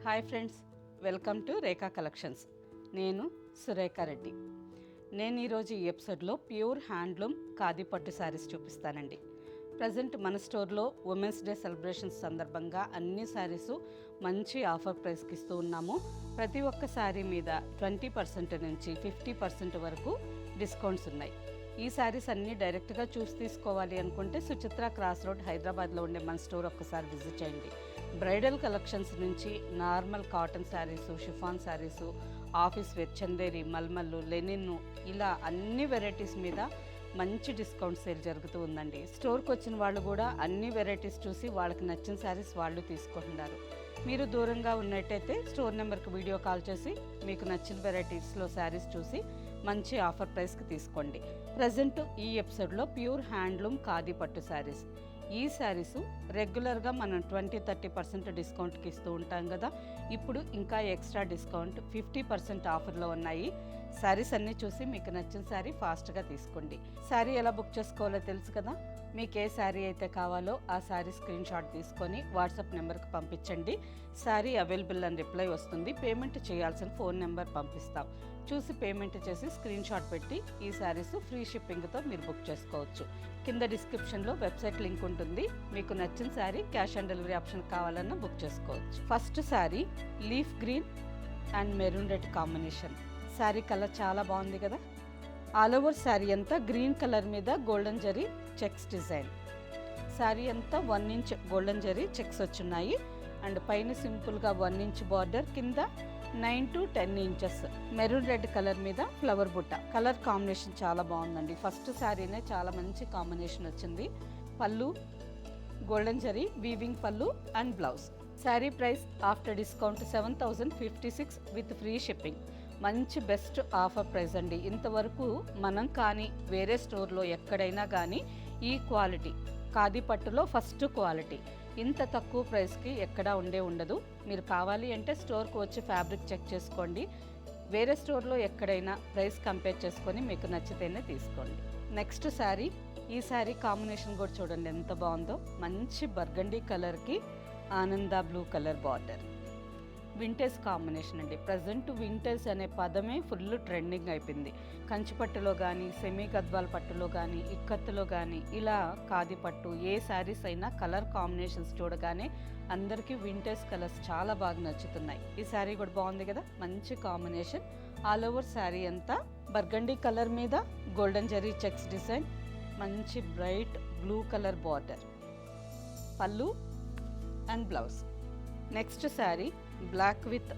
Hi friends, welcome to Rekha collections. నేను సురేఖ రెడ్డి. నేను ఈరోజు ఈ ఎపిసోడ్లో ప్యూర్ హ్యాండ్లూమ్ ఖాదీ పట్టు శారీస్ చూపిస్తానండి. ప్రజెంట్ మన స్టోర్లో ఉమెన్స్ డే సెలబ్రేషన్స్ సందర్భంగా అన్ని శారీసు మంచి ఆఫర్ ప్రైస్కి ఇస్తూ ఉన్నాము. ప్రతి ఒక్క శారీ మీద 20% నుంచి 50% వరకు డిస్కౌంట్స్ ఉన్నాయి. ఈ శారీస్ అన్నీ డైరెక్ట్గా చూసి తీసుకోవాలి అనుకుంటే సుచిత్ర క్రాస్ రోడ్ హైదరాబాద్లో ఉండే మన స్టోర్ ఒక్కసారి విజిట్ చేయండి. బ్రైడల్ కలెక్షన్స్ నుంచి normal cotton saris, chiffon saris, office wear, Chanderi, మల్మల్లు, లెనిన్ను ఇలా అన్ని వెరైటీస్ మీద మంచి డిస్కౌంట్ సేల్ జరుగుతూ ఉందండి. స్టోర్కి వచ్చిన వాళ్ళు కూడా అన్ని వెరైటీస్ చూసి వాళ్ళకి నచ్చిన శారీస్ వాళ్ళు తీసుకుంటున్నారు. మీరు దూరంగా ఉన్నట్టయితే స్టోర్ నెంబర్కి వీడియో కాల్ చేసి మీకు నచ్చిన వెరైటీస్లో శారీస్ చూసి మంచి ఆఫర్ ప్రైస్కి తీసుకోండి. ప్రజెంట్ ఈ ఎపిసోడ్లో ప్యూర్ హ్యాండ్లూమ్ ఖాదీ పట్టు శారీస్. ఈ శారీసు రెగ్యులర్గా మనం 20-30% డిస్కౌంట్కి ఇస్తూ ఉంటాం కదా, ఇప్పుడు ఇంకా ఎక్స్ట్రా డిస్కౌంట్ 50% ఆఫర్లో ఉన్నాయి. శారీస్ అన్నీ చూసి మీకు నచ్చిన శారీ ఫాస్ట్గా తీసుకోండి. శారీ ఎలా బుక్ చేసుకోవాలో తెలుసు కదా. మీకు ఏ శారీ అయితే కావాలో ఆ శారీ స్క్రీన్ షాట్ తీసుకొని వాట్సాప్ నెంబర్కి పంపించండి. శారీ అవైలబుల్ అని రిప్లై వస్తుంది. పేమెంట్ చేయాల్సిన ఫోన్ నెంబర్ పంపిస్తాం. చూసి పేమెంట్ చేసి స్క్రీన్ షాట్ పెట్టి ఈ శారీస్ ఫ్రీ షిప్పింగ్తో మీరు బుక్ చేసుకోవచ్చు. కింద డిస్క్రిప్షన్లో వెబ్సైట్ లింక్ ఉంటుంది. మీకు నచ్చిన sari cash on delivery option కావాలన్నా బుక్ చేసుకోవచ్చు. First sari leaf green and maroon red combination. Sari colour చాలా బాగుంది కదా. ఆల్ ఓవర్ శారీ అంతా గ్రీన్ కలర్ మీద golden zari checks design. Sari అంతా 1 ఇంచ్ గోల్డెన్ జరీ చెక్స్ వచ్చున్నాయి. అండ్ పైన సింపుల్గా 1 ఇంచ్ బార్డర్, కింద 9 to 10 inches maroon red colour మీద ఫ్లవర్ బుట్ట. కలర్ కాంబినేషన్ చాలా బాగుందండి. ఫస్ట్ శారీనే చాలా మంచి కాంబినేషన్ వచ్చింది. పళ్ళు గోల్డెన్ జరీ వీవింగ్ పళ్ళు and blouse. Sari price after discount 7056 with free shipping. మంచి బెస్ట్ ఆఫర్ ప్రైస్ అండి. ఇంతవరకు మనం కానీ వేరే స్టోర్లో ఎక్కడైనా కానీ ఈ క్వాలిటీ ఖాదీ పట్టులో ఫస్ట్ క్వాలిటీ ఇంత తక్కువ ప్రైస్కి ఎక్కడా ఉండదు. మీరు కావాలి అంటే స్టోర్కి వచ్చి ఫ్యాబ్రిక్ చెక్ చేసుకోండి. వేరే స్టోర్లో ఎక్కడైనా ప్రైస్ కంపేర్ చేసుకొని మీకు నచ్చితేనే తీసుకోండి. నెక్స్ట్ శారీ, ఈ శారీ కాంబినేషన్ కూడా చూడండి ఎంత బాగుందో. మంచి బర్గండీ కలర్కి ఆనంద blue colour border. Vintage combination అండి. ప్రజెంట్ వింటేజ్ అనే పదమే ఫుల్ ట్రెండింగ్ అయిపోయింది. కంచిపట్టులో కానీ, సెమీ గద్వాల్ పట్టులో కానీ, ఇక్కత్తులో కానీ ఇలా ఖాదీ పట్టు ఏ శారీస్ అయినా కలర్ కాంబినేషన్స్ చూడగానే అందరికీ వింటేజ్ కలర్స్ చాలా బాగా నచ్చుతున్నాయి. ఈ శారీ కూడా బాగుంది కదా, మంచి కాంబినేషన్. ఆల్ ఓవర్ శారీ అంతా బర్గండీ కలర్ మీద గోల్డెన్ జరీ చెక్స్ డిజైన్, మంచి బ్రైట్ బ్లూ కలర్ బార్డర్, పళ్ళు and blouse. Next sari black with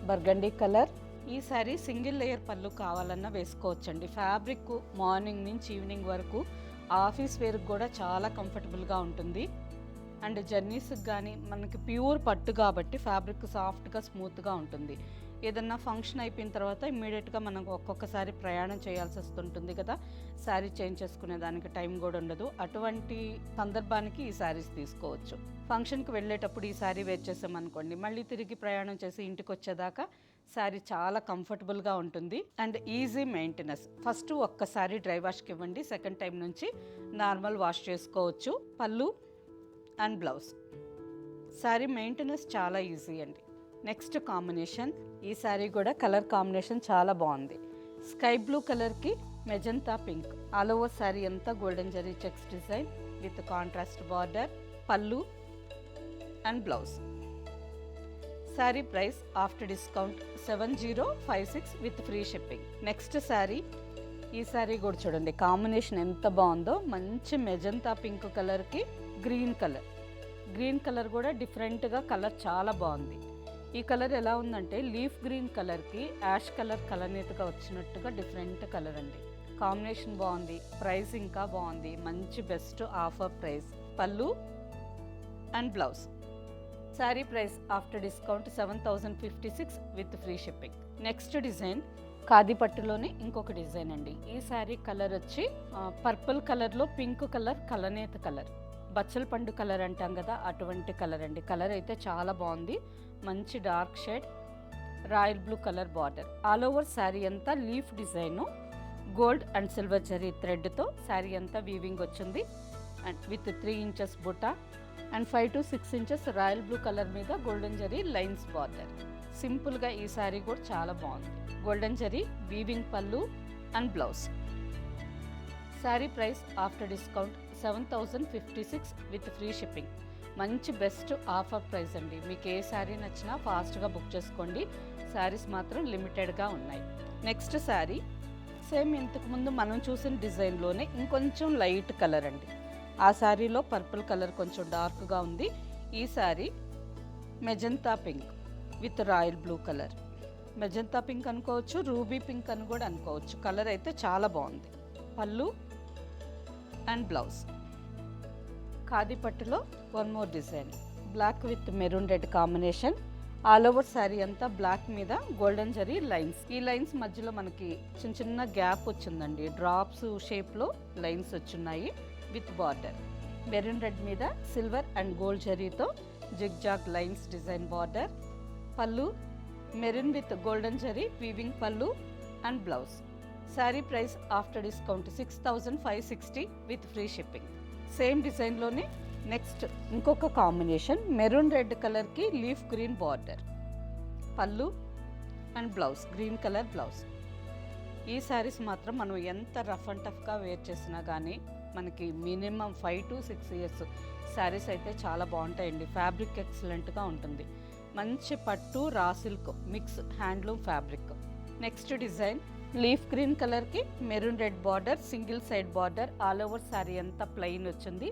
burgundy colour. ఈ శారీ సింగిల్ లేయర్ పళ్ళు కావాలన్నా వేసుకోవచ్చండి. ఫ్యాబ్రిక్ మార్నింగ్ నుంచి ఈవినింగ్ వరకు ఆఫీస్ వేర్కి కూడా చాలా కంఫర్టబుల్గా ఉంటుంది. అండ్ జర్నీస్కి కానీ మనకి ప్యూర్ పట్టు కాబట్టి ఫ్యాబ్రిక్ సాఫ్ట్గా స్మూత్గా ఉంటుంది. ఏదన్నా ఫంక్షన్ అయిపోయిన తర్వాత ఇమ్మీడియట్గా మనం ఒక్కొక్కసారి ప్రయాణం చేయాల్సి వస్తుంటుంది కదా, శారీ చేంజ్ చేసుకునే దానికి టైం కూడా ఉండదు. అటువంటి సందర్భానికి ఈ శారీస్ తీసుకోవచ్చు. ఫంక్షన్కి వెళ్ళేటప్పుడు ఈ శారీ వేర్ చేసామనుకోండి, మళ్ళీ తిరిగి ప్రయాణం చేసి ఇంటికి వచ్చేదాకా శారీ చాలా కంఫర్టబుల్గా ఉంటుంది అండ్ ఈజీ మెయింటెనెన్స్. ఫస్ట్ ఒక్కసారి డ్రై వాష్కి ఇవ్వండి, సెకండ్ టైం నుంచి నార్మల్ వాష్ చేసుకోవచ్చు. పళ్ళు అండ్ బ్లౌజ్. శారీ మెయింటెనెన్స్ చాలా ఈజీ అండి. నెక్స్ట్ కాంబినేషన్, ఈ శారీ కూడా కలర్ కాంబినేషన్ చాలా బాగుంది. స్కై బ్లూ కలర్కి magenta pink. All over sari అంతా golden zari checks design with contrast border, పళ్ళు and blouse. Sari price after discount 7056 with free shipping. Next sari, ఈ శారీ కూడా చూడండి కాంబినేషన్ ఎంత బాగుందో. మంచి మెజంతా పింక్ కలర్కి గ్రీన్ కలర్. గ్రీన్ కలర్ కూడా డిఫరెంట్గా కలర్ చాలా బాగుంది. ఈ కలర్ ఎలా ఉందంటే లీఫ్ గ్రీన్ కలర్కి యాష్ కలర్ కలనేతగా వచ్చినట్టుగా డిఫరెంట్ కలర్ అండి. కాంబినేషన్ బాగుంది, ప్రైస్ ఇంకా బాగుంది. మంచి బెస్ట్ ఆఫర్ ప్రైస్. పళ్ళు and blouse. Sari price after discount 7056 with free shipping. Next design khadi పట్టులోనే ఇంకొక డిజైన్ అండి. ఈ శారీ కలర్ వచ్చి పర్పుల్ కలర్లో పింక్ కలర్ కలనేత కలర్, బచ్చల పండు కలర్ అంటాం కదా అటువంటి కలర్ అండి. కలర్ అయితే చాలా బాగుంది. మంచి dark shade, royal blue colour border. All over sari అంతా leaf design, gold and silver zari థ్రెడ్తో శారీ అంతా వీవింగ్ వచ్చింది అండ్ విత్ 3 ఇంచెస్ బుట్ట, and 5 to 6 inches royal blue colour మీద గోల్డెన్ జరీ లైన్స్ బార్డర్. సింపుల్గా ఈ శారీ కూడా చాలా బాగుంది. గోల్డెన్ జరీ వీవింగ్ పళ్ళు and blouse. Sari price after discount 7056 with free shipping. మంచి బెస్ట్ ఆఫర్ ప్రైస్ అండి. మీకు ఏ శారీ నచ్చినా ఫాస్ట్గా బుక్ చేసుకోండి. శారీస్ మాత్రం లిమిటెడ్గా ఉన్నాయి. నెక్స్ట్ శారీ సేమ్ ఇంతకుముందు మనం చూసిన డిజైన్లోనే ఇంకొంచెం లైట్ కలర్ అండి. ఆ శారీలో పర్పుల్ కలర్ కొంచెం డార్క్గా ఉంది. ఈ sari magenta pink with royal blue colour. Magenta pink అనుకోవచ్చు, రూబీ పింక్ అని కూడా అనుకోవచ్చు. కలర్ అయితే చాలా బాగుంది. పళ్ళు అండ్ బ్లౌజ్. ఖాదీ పట్టులో one more design, black with maroon red combination. All over sari అంతా బ్లాక్ మీద గోల్డెన్ జరీ లైన్స్. ఈ లైన్స్ మధ్యలో మనకి చిన్న చిన్న గ్యాప్ వచ్చిందండి. డ్రాప్స్ షేప్లో లైన్స్ వచ్చున్నాయి విత్ బార్డర్. మెరూన్ రెడ్ మీద సిల్వర్ అండ్ గోల్డ్ జరీతో జిగ్జాగ్ లైన్స్ డిజైన్ బార్డర్. పళ్ళు maroon with golden zari weaving పళ్ళు and blouse. Sari price after discount 6560 with free shipping. Same డిజైన్లోనే నెక్స్ట్ ఇంకొక కాంబినేషన్, మెరూన్ రెడ్ కలర్కి లీఫ్ గ్రీన్ బార్డర్. పళ్ళు and blouse green colour blouse. ఈ శారీస్ మాత్రం మనం ఎంత రఫ్ అండ్ టఫ్గా వేర్ చేసినా కానీ మనకి మినిమం 5 to 6 ఇయర్స్ శారీస్ అయితే చాలా బాగుంటాయండి. ఫ్యాబ్రిక్ ఎక్సలెంట్గా ఉంటుంది. మంచి పట్టు raw silk mix handloom fabric. Next design leaf green కలర్కి maroon red border, single side border. All over sari అంతా ప్లెయిన్ వచ్చింది.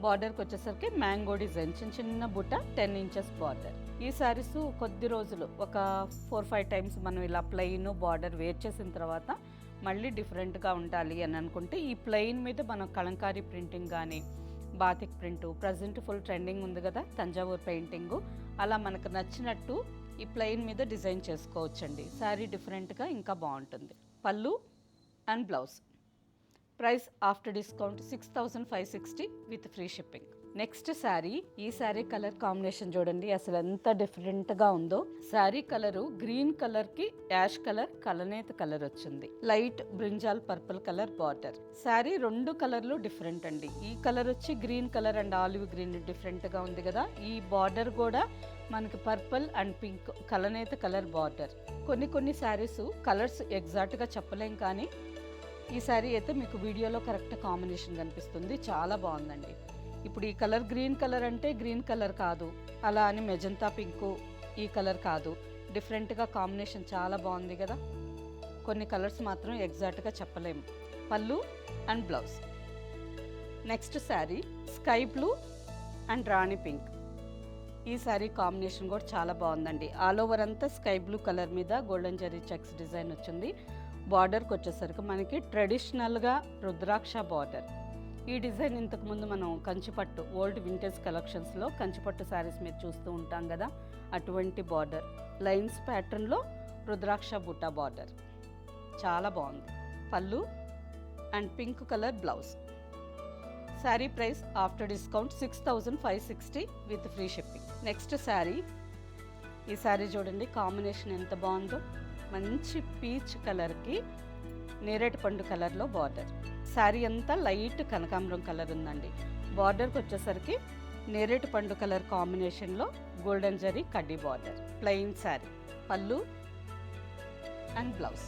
బార్డర్కి వచ్చేసరికి మ్యాంగో డిజైన్, చిన్న చిన్న బుట్ట 10 ఇంచెస్ బార్డర్. ఈ శారీస్ కొద్ది రోజులు ఒక 4-5 టైమ్స్ మనం ఇలా ప్లెయిన్ బార్డర్ వేర్ చేసిన తర్వాత మళ్ళీ డిఫరెంట్గా ఉండాలి అని అనుకుంటే ఈ ప్లెయిన్ మీద మనం కలంకారీ ప్రింటింగ్ కానీ batik print present full trending ఉంది కదా, తంజావూర్ పెయింటింగు, అలా మనకు నచ్చినట్టు ఈ ప్లెయిన్ మీద డిజైన్ చేసుకోవచ్చండి. శారీ డిఫరెంట్గా ఇంకా బాగుంటుంది. పళ్ళు and blouse. Price after discount 6560 with free shipping. Next sari, ఈ శారీ కలర్ కాంబినేషన్ చూడండి అసలు ఎంత డిఫరెంట్గా ఉందో. శారీ కలరు గ్రీన్ కలర్కి యాష్ కలర్ కలనేత కలర్ వచ్చింది. Light brinjal purple colour border. Sari రెండు కలర్లు డిఫరెంట్ అండి. ఈ కలర్ వచ్చి green colour and olive green డిఫరెంట్గా ఉంది కదా. ఈ బార్డర్ కూడా మనకి పర్పుల్ అండ్ పింక్ కలనేత కలర్ బార్డర్. కొన్ని శారీస్ కలర్స్ ఎగ్జాక్ట్గా చెప్పలేం, కానీ ఈ శారీ అయితే మీకు వీడియోలో కరెక్ట్ కాంబినేషన్ కనిపిస్తుంది. చాలా బాగుందండి. ఇప్పుడు ఈ కలర్ గ్రీన్ కలర్ అంటే గ్రీన్ కలర్ కాదు, అలా అని మెజంతా పింకు ఈ కలర్ కాదు. డిఫరెంట్గా కాంబినేషన్ చాలా బాగుంది కదా. కొన్ని కలర్స్ మాత్రం ఎగ్జాక్ట్గా చెప్పలేము. పళ్ళు and blouse. Next sari sky blue and Rani pink. ఈ శారీ కాంబినేషన్ కూడా చాలా బాగుందండి. ఆల్ ఓవర్ అంతా స్కై బ్లూ కలర్ మీద గోల్డెన్ జరీ చెక్స్ డిజైన్ వచ్చింది. బార్డర్కి వచ్చేసరికి మనకి ట్రెడిషనల్గా రుద్రాక్ష బార్డర్. ఈ డిజైన్ ఇంతకుముందు మనం కంచిపట్టు ఓల్డ్ వింటేజ్ కలెక్షన్స్లో కంచిపట్టు శారీస్ మీద చూస్తూ ఉంటాం కదా, అటువంటి బార్డర్ లైన్స్ ప్యాటర్న్లో రుద్రాక్ష బుట్ట బార్డర్. చాలా బాగుంది. పళ్ళు and pink colour blouse. Sari price after discount 6560 with free shipping. Next sari, ఈ శారీ చూడండి కాంబినేషన్ ఎంత బాగుందో. మంచి పీచ్ కలర్కి నేరేడు పండు కలర్లో బార్డర్. శారీ అంతా లైట్ కనకాంబరం కలర్ ఉందండి. బార్డర్కి వచ్చేసరికి నేరేడు పండు కలర్ కాంబినేషన్లో గోల్డెన్ జరీ కడ్డీ బార్డర్. ప్లెయిన్ శారీ. పళ్ళు and blouse.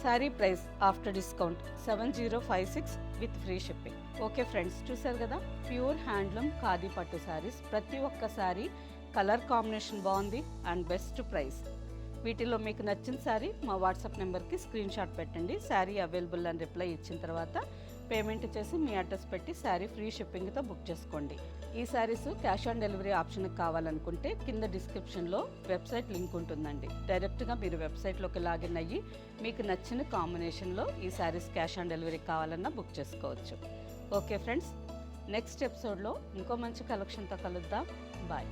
Sari price after discount 7056 with free shipping. Okay friends, చూసారు కదా ప్యూర్ హ్యాండ్లూమ్ ఖాదీ పట్టు శారీస్. ప్రతి ఒక్క శారీ కలర్ కాంబినేషన్ బాగుంది అండ్ బెస్ట్ ప్రైస్. వీటిలో మీకు నచ్చిన శారీ మా వాట్సాప్ నెంబర్కి స్క్రీన్ షాట్ పెట్టండి. శారీ అవైలబుల్ అని రిప్లై ఇచ్చిన తర్వాత పేమెంట్ చేసి మీ అడ్రస్ పెట్టి శారీ ఫ్రీ షిప్పింగ్తో బుక్ చేసుకోండి. ఈ శారీస్ క్యాష్ ఆన్ డెలివరీ ఆప్షన్కి కావాలనుకుంటే కింద డిస్క్రిప్షన్లో వెబ్సైట్ లింక్ ఉంటుందండి. డైరెక్ట్గా మీరు వెబ్సైట్లోకి లాగిన్ అయ్యి మీకు నచ్చిన కాంబినేషన్లో ఈ శారీస్ క్యాష్ ఆన్ డెలివరీ కావాలన్నా బుక్ చేసుకోవచ్చు. ఓకే ఫ్రెండ్స్, నెక్స్ట్ ఎపిసోడ్లో ఇంకో మంచి కలెక్షన్తో కలుద్దాం. బాయ్.